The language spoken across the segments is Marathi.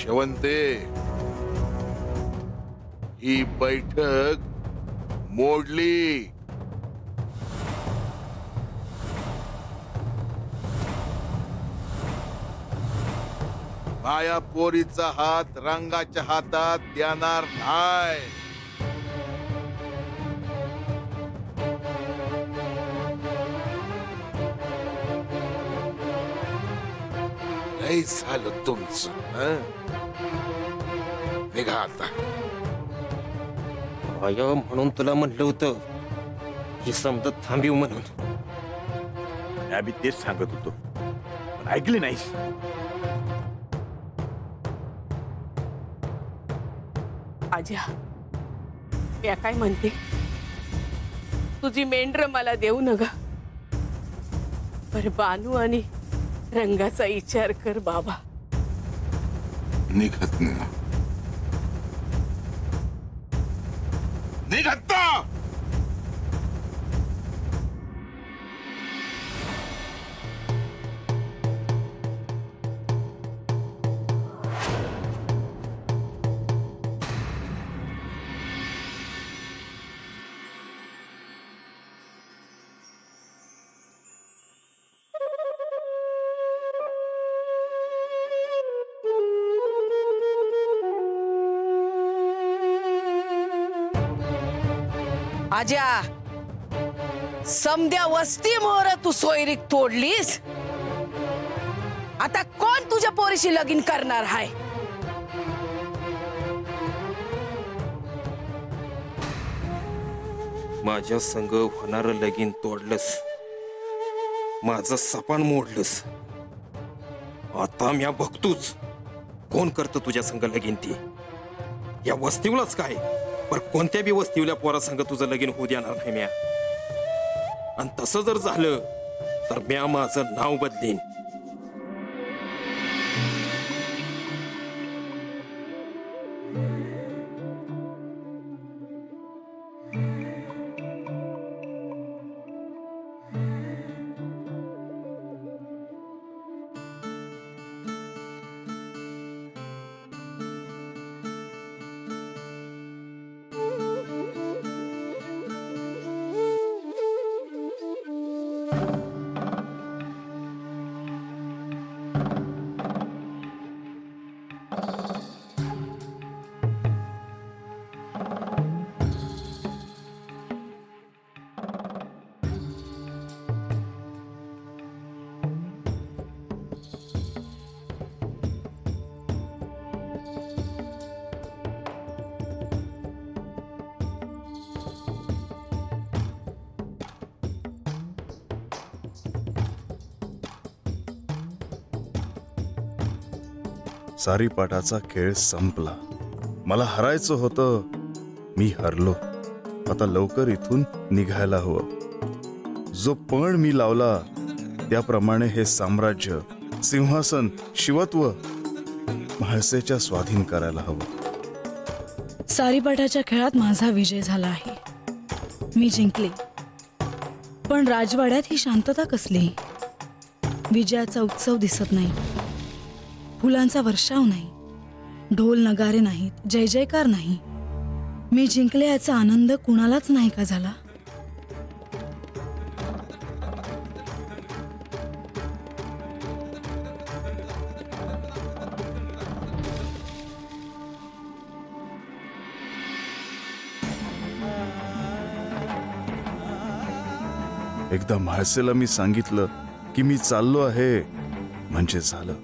शेवंते, ही बैठक मोडली. माया पोरीचा हात रंगाच्या हातात देणार नाही. लय झालं तुमचं. निघा आता. आया म्हणून तुला म्हणलं होतं ही समजत थांबीव म्हणून. मी तेच सांगत होतो पण ऐकले नाहीस. आज्या, या काय म्हणते, तुझी मेंढर मला देऊ न ग. पर बानू आणि रंगाचा विचार कर बाबा. निघत ना. निघत ना. आज्या, समद्या वस्ती मोर तू सोयरीक तोडलीस. आता कोण तुझ्या पोरीशी लगीन करणार हाय? माझ्या संग होणारं लगीन तोडलंस, माझं सपान मोडलंस. आता म्या बघतोच कोण करतं तुझ्या संग लगीन. ती या वस्तीवलाच काय, पर कोणत्या बी वस्तीवल्या पोरा संग तुझं लगीन होऊ देणार नाही म्या. आणि तसं जर झालं तर म्या माझं नाव बदलीन. सारीपाटाचा खेळ संपला. मला हरायचं होतं, मी हरलो. आता लवकर इथून निघायला हवं. जो पण मी लावला त्याप्रमाणे हे साम्राज्य, सिंहासन, शिवत्व म्हाळसेच्या स्वाधीन करायला हवं. सारीपाटाच्या खेळात माझा विजय झाला आहे. मी जिंकले. पण राजवाड्यात ही शांतता कसली? विजयाचा उत्सव दिसत नाही, फुलांचा वर्षाव नाही, ढोल नगारे नाहीत, जय जयकार नाही. मी जिंकले याचा आनंद कुणालाच नाही का झाला? एकदा म्हाळसेला मी सांगितलं की मी चाललो आहे म्हणजे झालं.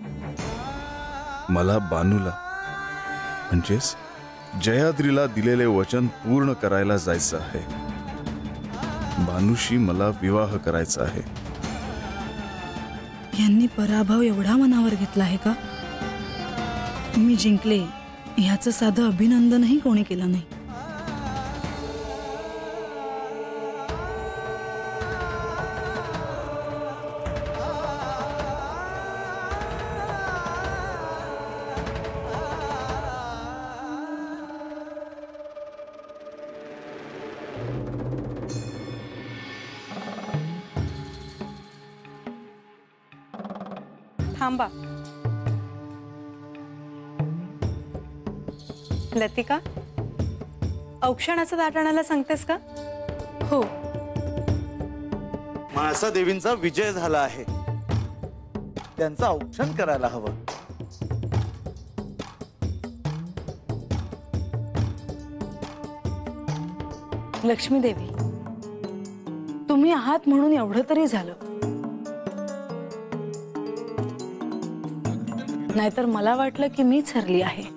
मला बानूला म्हणजेच जयाद्रीला दिलेले वचन पूर्ण करायला जायचं आहे. बानूशी मला विवाह करायचा आहे. यांनी पराभव एवढा मनावर घेतला आहे का? मी जिंकले ह्याचं साधं अभिनंदनही कोणी केलं नाही. थांबा. लतिका, औक्षणाचं ताट आणायला सांगतेस का? हो. म्हाळसा देवींचा विजय झाला आहे, त्यांचं औक्षण करायला हवं. लक्ष्मी देवी, तुम्ही आहात म्हणून एवढं तरी झालं, नाहीतर मला वाटलं की मीच हरली आहे.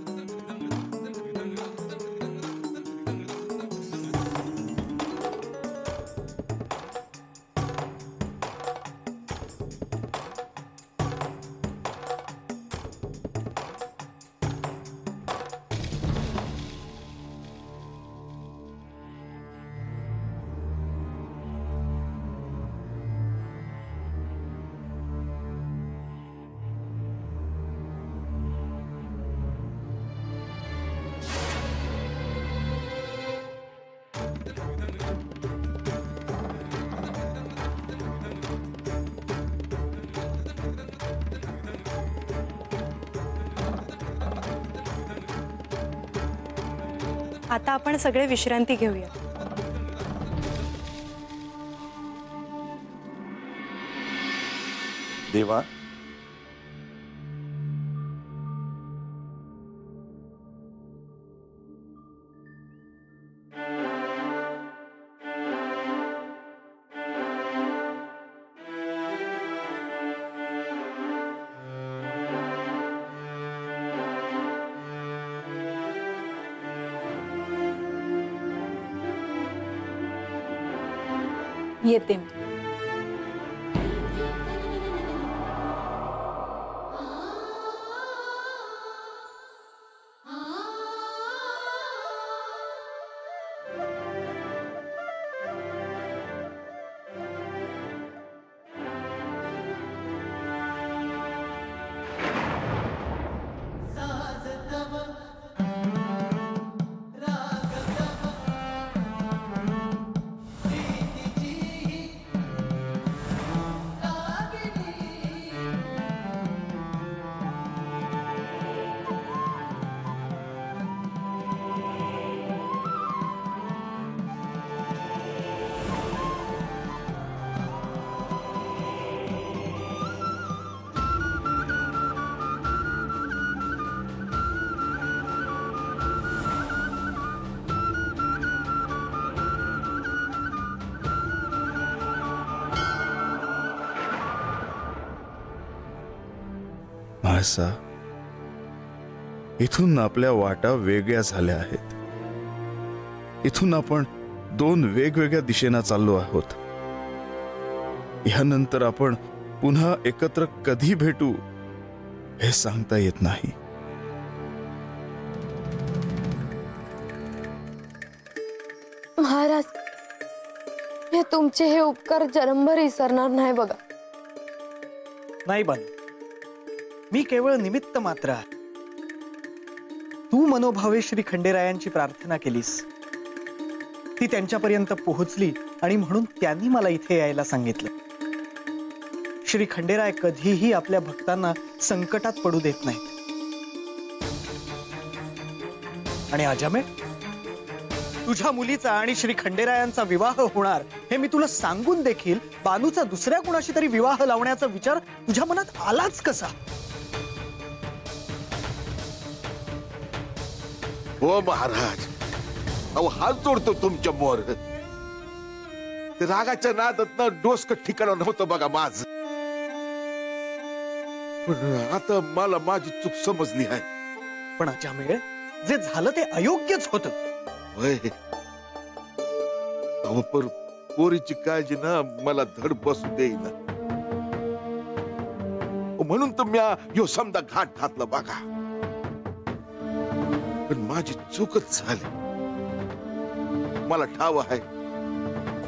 आता आपण सगळे विश्रांती घेऊया. देवा, येते मी. म्हाळसा, इथून आपल्या वाटा वेगळ्या झाल्या आहेत. इथून आपण दोन वेगवेगळ्या दिशेने चाललो आहोत. यानंतर आपण पुन्हा एकत्र कधी भेटू हे सांगता येत नाही. महाराज, मी तुमचे हे उपकार जन्मभर विसरणार नाही बघा. नाही बानू, मी केवळ निमित्त मात्र आहे. तू मनोभावे श्री खंडेरायांची प्रार्थना केलीस, ती त्यांच्यापर्यंत पोहोचली आणि म्हणून त्यांनी मला इथे यायला सांगितलं. श्री खंडेराय कधीही आपल्या भक्तांना संकटात पडू देत नाहीत. आणि अजामे, तुझ्या मुलीचा आणि श्री खंडेरायांचा विवाह होणार हे मी तुला सांगून देखील बानूचा दुसऱ्या कुणाशी तरी विवाह लावण्याचा विचार तुझ्या मनात आलाच कसा? हो महाराज, अहो हात जोडतो तुमच्या मोर. ते रागाच्या नादात डोसकं ठिकाण नव्हतं बघा माझ. पण आता मला माझी चूक समजली आहे. पण अजामेळ, जे झालं ते अयोग्यच होतं. होय, अहो पर पोरीची काळजी ना मला धड बसू देईना, म्हणून तर मी यो समजा घाट घातला बघा. पण माझी चूकच झाली. मला ठाव आहे,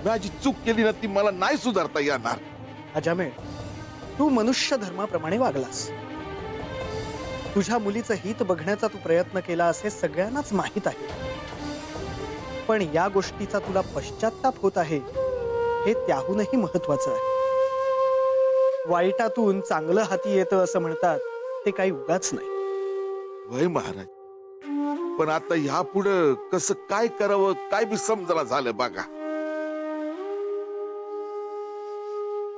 माझी चूक केली ना ती मला नाही सुधारता येणार. अजामेळ, तू मनुष्य धर्माप्रमाणे वागलास. तुझ्या मुलीचं हित बघण्याचा तू प्रयत्न केलास हे सगळ्यांनाच माहित आहे. पण या गोष्टीचा तुला पश्चाताप होत आहे हे त्याहूनही महत्वाचं आहे. वाईटातून चांगलं हाती येतं असं म्हणतात, ते काही उगाच नाही. वय महाराज, पण आता ह्या पुढं कसं काय करावं काय बी समजना झालं बघा.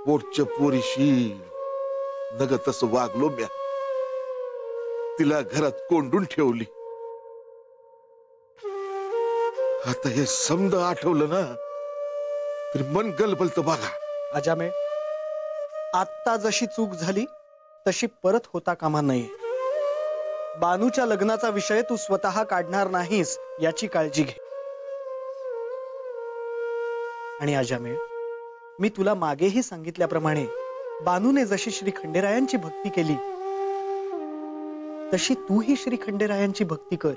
पोटच्या पोरीशी नग तसं वागलो म्या, तिला घरात कोंडून ठेवली. आता हे समज आठवलं ना तर मन गलबलत बघा. अजामे, आत्ता जशी चूक झाली तशी परत होता कामा नये. बानूच्या लग्नाचा विषय तू स्वतः काढणार नाहीस याची काळजी घे. आणि अजामे, मी तुला मागेही सांगितल्याप्रमाणे बानूने जशी श्री खंडेरायांची भक्ती केली तशी तूही श्री खंडेरायांची भक्ती कर.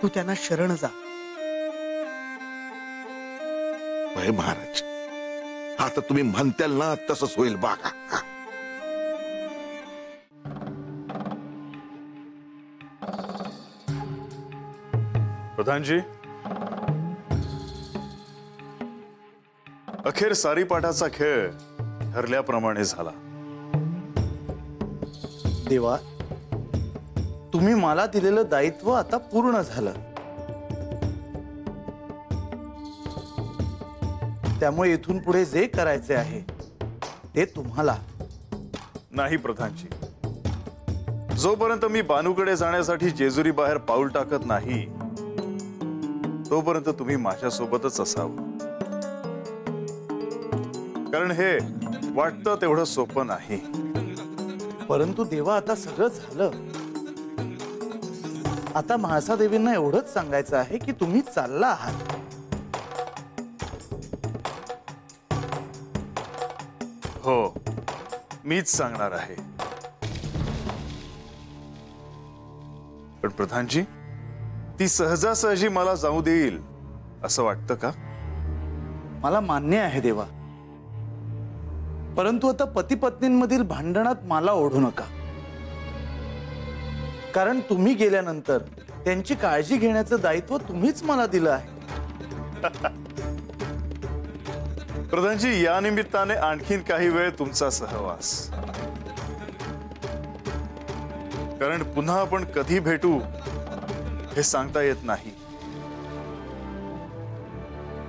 तू त्यांना शरण जा. महाराज, आता तुम्ही म्हणताल ना तसंच होईल बघा. प्रधानजी, अखेर सारीपाठाचा खेळ ठरल्याप्रमाणे झाला. देवा, तुम्ही मला दिलेलं दायित्व आता पूर्ण झालं. त्यामुळे इथून पुढे जे करायचे आहे ते तुम्हाला. नाही प्रधानजी, जोपर्यंत मी बानूकडे जाण्यासाठी जेजुरी बाहेर पाऊल टाकत नाही तोपर्यंत तुम्ही माझ्या सोबतच असावं. कारण हे वाटतं तेवढं सोपं नाही. परंतु देवा, आता सगळं झालं. आता म्हाळसादेवींना एवढंच सांगायचं आहे की तुम्ही चालला आहात. हो, मीच सांगणार आहे. पण प्रधानजी, ती सहजासहजी मला जाऊ देईल असं वाटतं का? मला मान्य आहे देवा, परंतु आता पती पत्नींमधील भांडणात मला ओढू नका. कारण तुम्ही गेल्यानंतर त्यांची काळजी घेण्याचं दायित्व तुम्हीच मला दिलं आहे. प्रधानजी, या निमित्ताने आणखीन काही वेळ तुमचा सहवास. कारण पुन्हा आपण कधी भेटू हे सांगता येत नाही.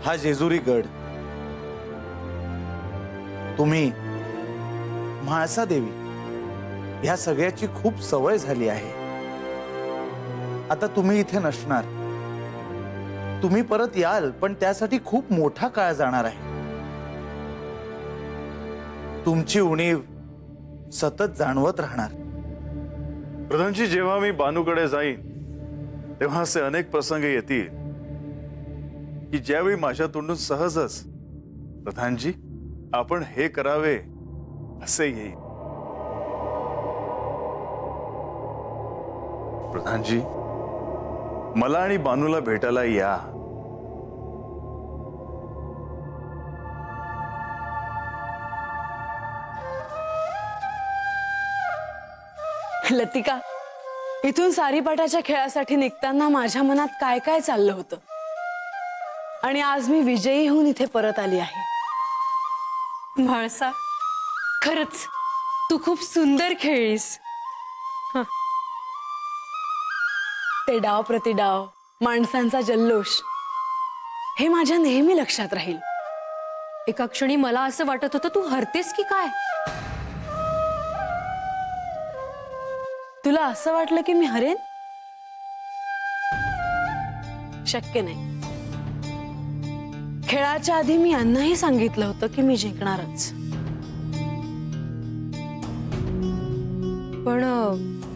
हा जेजुरी गड, तुम्ही, म्हाळसा देवी, ह्या सगळ्याची खूप सवय झाली आहे. आता तुम्ही इथे नसणार. तुम्ही परत याल, पण त्यासाठी खूप मोठा काळ जाणार आहे. तुमची उणीव सतत जाणवत राहणार. प्रधानजी, जेव्हा मी बानूकडे जाईन तेव्हा असे अनेक प्रसंग येतील की ज्यावेळी माझ्या तोंडून सहजच प्रधानजी आपण हे करावे असे येईल. प्रधानजी, मला आणि बानूला भेटायला या. लतिका, इथून सारीपाठाच्या खेळासाठी निघताना माझ्या मनात काय काय चाललं होतं आणि आज मी विजयी होऊन इथे परत आली आहे. म्हाळसा, खरंच तू खूप सुंदर खेळलीस. ते डाव प्रति डाव, माणसांचा जल्लोष, हे माझ्या नेहमी लक्षात राहील. एका क्षणी मला असं वाटत होतं तू हरतेस की काय. तुला असं वाटलं की मी हरेन? शक्य नाही. खेळाच्या आधी मी यांनाही सांगितलं होतं की मी जिंकणारच. पण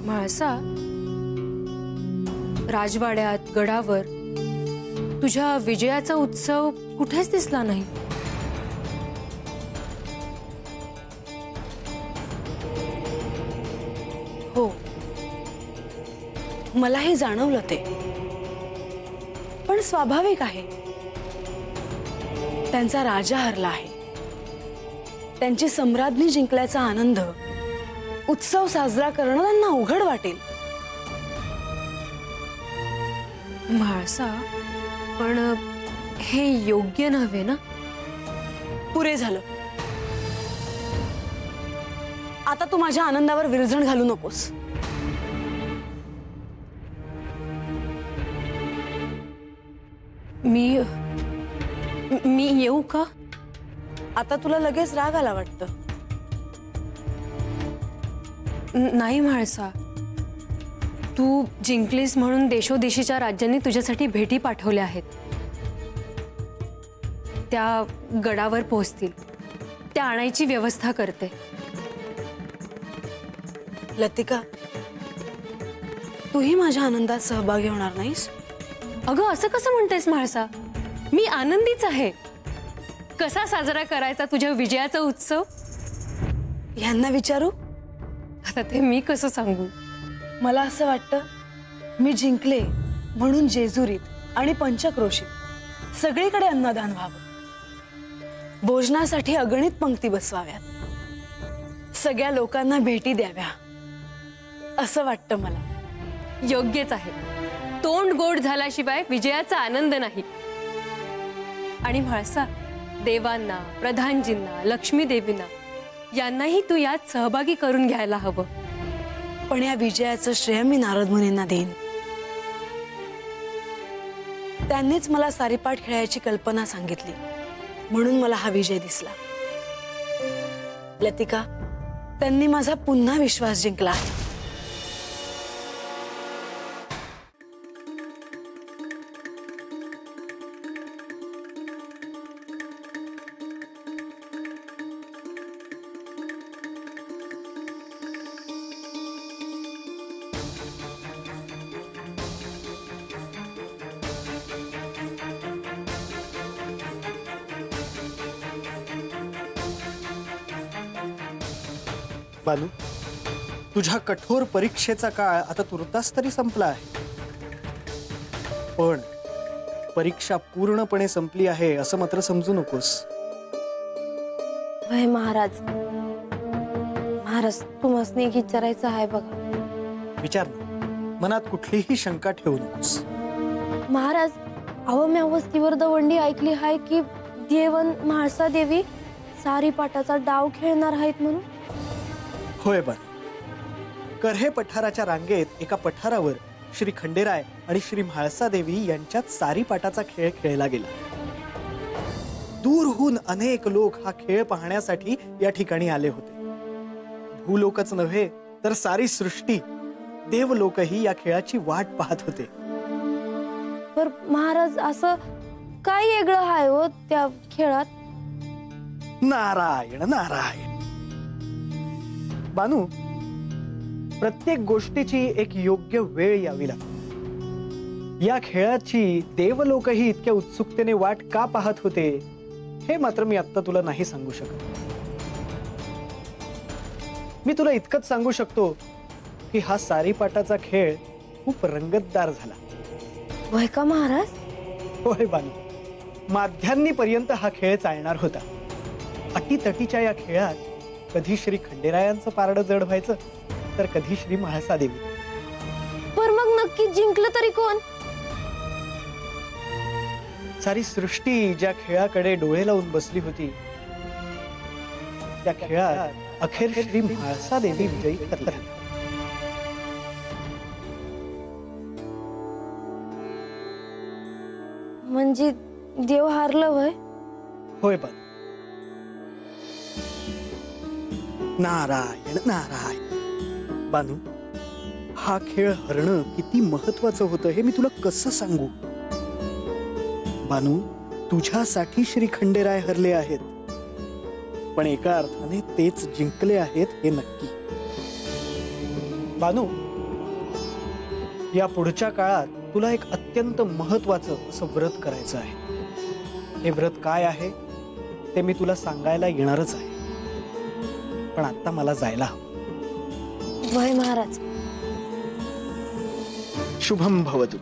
म्हाळसा, राजवाड्यात, गडावर तुझ्या विजयाचा उत्सव कुठेच दिसला नाही. हो, मलाही जाणवलं ते. पण स्वाभाविक आहे, त्यांचा राजा हरला आहे. त्यांची सम्राज्ञी जिंकल्याचा आनंद, उत्सव साजरा करणं त्यांना अवघड वाटेल. म्हाळसा, पण हे योग्य नव्हे ना. पुरे झालं. आता तू माझ्या आनंदावर विरजण घालू नकोस. मी मी येऊ का? आता तुला लगेच राग आला वाटतं. नाही म्हाळसा, तू जिंकलीस म्हणून देशोदेशीच्या राज्यांनी तुझ्यासाठी भेटी पाठवल्या आहेत. त्या गडावर पोहोचतील, त्या आणायची व्यवस्था करते. लतिका, तूही माझ्या आनंदात सहभागी होणार नाहीस? अगं असं कसं म्हणतेस म्हाळसा? मी आनंदीच आहे. कसा साजरा करायचा तुझ्या विजयाचा उत्सव? यांना विचारू? आता ते मी कसं सांगू? मला असं वाटतं, मी जिंकले म्हणून जेजुरीत आणि पंचक्रोशीत सगळीकडे अन्नदान व्हावं. भोजनासाठी अगणित पंक्ती बसवाव्यात, सगळ्या लोकांना भेटी द्याव्या, असं वाटतं मला. योग्यच आहे. तोंड गोड झाल्याशिवाय विजयाचा आनंद नाही. आणि म्हाळसा, देवांना, प्रधानजींना, लक्ष्मी देवींना यांनाही तू यात सहभागी करून घ्यायला हवं. पण या विजयाचं श्रेय मी नारद मुनींना देईन. त्यांनीच मला सारीपाट खेळायची कल्पना सांगितली, म्हणून मला हा विजय दिसला. लतिका, त्यांनी माझा पुन्हा विश्वास जिंकला. बानू, तुझ्या कठोर परीक्षेचा काळ आता तुर्तास तरी संपला आहे. पण परीक्षा पूर्णपणे संपली आहे असं मात्र समजू नकोस. वय महाराज, महाराज तुम्हाला एक विचारायचं आहे बघा. विचार ना, मनात कुठलीही शंका ठेवू नकोस. महाराज, अहो मी वस्तीवर दवंडी ऐकली आहे की देवन म्हाळसा देवी सारीपाटाचा डाव खेळणार आहेत म्हणून. होय बा, करहे पठाराच्या रांगेत एका पठारावर श्री खंडेराय आणि श्री म्हाळसा देवी यांच्यात सारीपाटाचा खेळ खेळला गेला. दूरहून अनेक लोक हा खेळ पाहण्यासाठी या ठिकाणी आले होते. भूलोकच नव्हे तर सारी सृष्टी, देवलोकही या खेळाची वाट पाहत होते. पर महाराज, असं काय वेगळं आहे हो त्या खेळात? नारायण नारायण. बानू, प्रत्येक गोष्टीची एक योग्य वेळ यावी लागते. या खेळाची देवलोकही इतक्या उत्सुकतेने वाट का पाहत होते हे मात्र मी आता तुला नाही सांगू शकत. मी तुला इतकंच सांगू शकतो की हा सारीपाटाचा खेळ खूप रंगतदार झाला. होय का महाराज? होय बानू, माध्यान्नीपर्यंत हा खेळ चालणार होता. अटीतटीच्या या खेळात कधी श्री खंडेरायांचं पारडं जड व्हायचं, तर कधी श्री म्हाळसा देवी. पर मग नक्की जिंकलं तरी कोण? सारी सृष्टी ज्या खेळाकडे डोळे लावून बसली होती, त्या खेळात अखेर श्री म्हाळसा देवी विजयी ठरल्या. म्हणजे देव हारलं होय? होय पण नारायण नारायण. बानू, हा खेळ हरणं किती महत्वाचं होतं हे मी तुला कसं सांगू. बानू, तुझ्यासाठी श्री खंडेराय हरले आहेत, पण एका अर्थाने तेच जिंकले आहेत हे नक्की. बानू, या पुढच्या काळात तुला एक अत्यंत महत्वाचं असं व्रत करायचं आहे. हे व्रत काय आहे ते मी तुला सांगायला येणारच आहे, पण आता मला जायला हवं. वय महाराज. शुभम भवतु.